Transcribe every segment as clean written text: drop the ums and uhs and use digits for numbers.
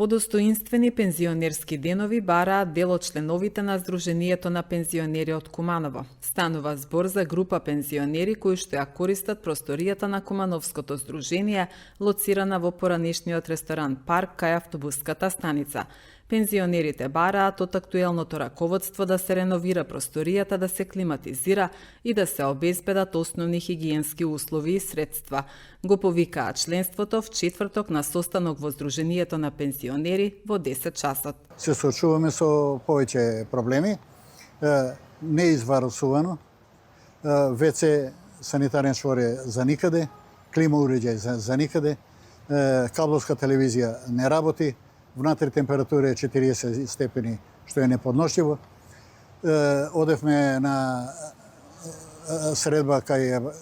Подостоинствени пензионерски денови бараат дел од членовите на Сдруженијето на пензионери од Куманово. Станува збор за група пензионери кои што ја користат просторијата на Кумановското здружение, лоцирана во поранешниот ресторан Парк кај автобуската станица. Пензионерите бараат од актуелното раководство да се реновира просторијата, да се климатизира и да се обезбедат основни хигиенски услови и средства. Го повикаат членството в четврток на состанок во Сдруженијето на пензионери во 10 часот. Се соочуваме со повеќе проблеми, неизварусувано, ВЦ санитарен чвор е за никаде, клима уреđај за никаде, кабловска телевизија не работи, внатре температура е 40 степени, што е неподношливо. Одевме на средба кај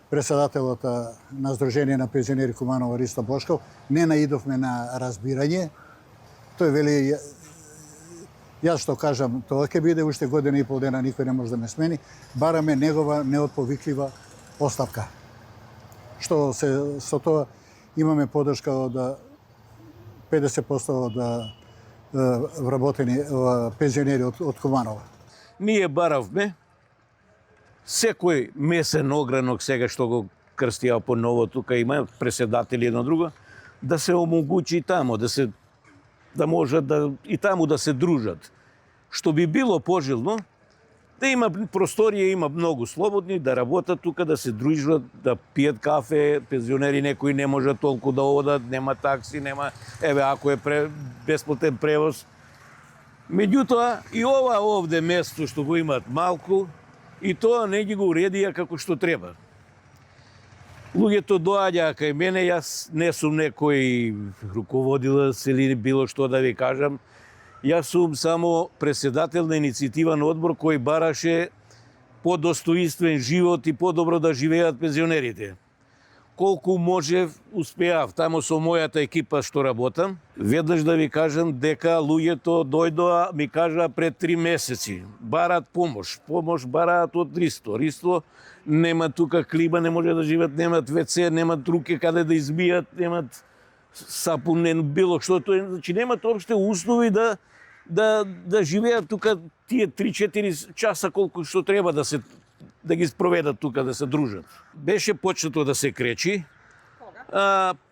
председателот на Сдружение на пензионери Куманово Ристо Бошков. Не наидовме на разбирање. Тој вели, јас што кажам, тоа ќе биде уште година и пол дена, никој не може да ме смени. Бараме негова неотповиклива оставка. Што со тоа имаме подршка од 50% од вработени пензионери од Куманово. Ние баравме секој месен огранок сега што го крстија по ново, тука има преседатели едно друго, да се омогучи тамо, да можат и таму да се дружат. Што би било пожелно, да има просторија, има многу слободни, да работат тука, да се дружат, да пијат кафе, пензионери некои не можат толку да одат, нема такси, нема, ако е бесплатен превоз. Меѓутоа, и ова овде место што го имаат малку, и тоа не ги го уредија како што треба. Луѓето доаѓаа кај мене, јас не сум некој руководилец или било што да ви кажам. Јас сум само преседател на иницијативен одбор кој бараше подостоинствен живот и подобро да живеат пензионерите. Колку можев, успеав тамо со мојата екипа што работам. Веднаш да ви кажам дека луѓето дојдоа, ми кажаа пред 3 месеци. Бараат помош. Помош бараат од Ристо. Ристо нема тука клима, не може да живеат, немат ВЦ, немат руке каде да измијат, немат сапун, било што тоа. Значи немат опште услови да живеат тука тие 3-4 часа колку што треба да ги спроведат тука, да се дружат. Беше почнато да се кречи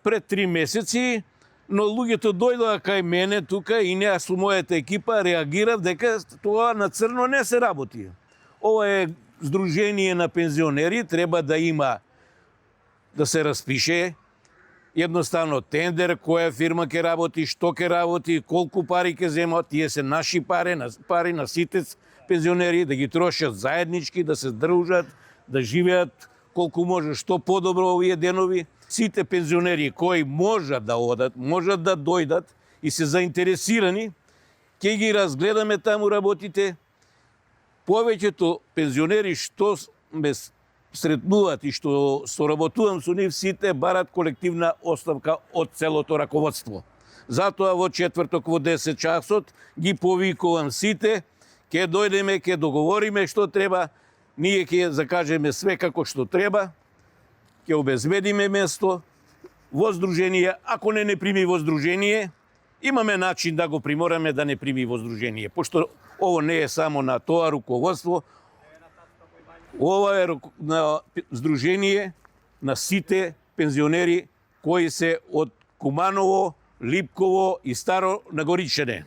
пред 3 месеци, но луѓето дојдоа кај мене тука и не со мојата екипа реагирав дека тоа на црно не се работи. Ова е Сдружение на пензионери, треба да има да се распише едноставно тендер, која фирма ќе работи, што ќе работи, колку пари ќе земат, тие се наши пари на сите пензионери, да ги трошат заеднички, да се дружат, да живеат колку може, што подобро овие денови. Сите пензионери кои можат да одат, можат да дојдат и се заинтересирани, ќе ги разгледаме таму работите. Повеќето пензионери што ме сретнуваат и што соработувам со нив, сите барат колективна оставка од целото раководство. Затоа во четврток во 10 часот ги повикувам сите, ќе дојдеме, ќе договориме што треба, ние ќе закажеме све како што треба, ќе обезбедиме место во Сдружение. Ако не прими во Сдружение, имаме начин да го примораме да не прими во Сдружение, пошто ово не е само на тоа руководство, ова е на Сдружение на сите пензионери кои се од Куманово, Липково и Старо Нагоричане.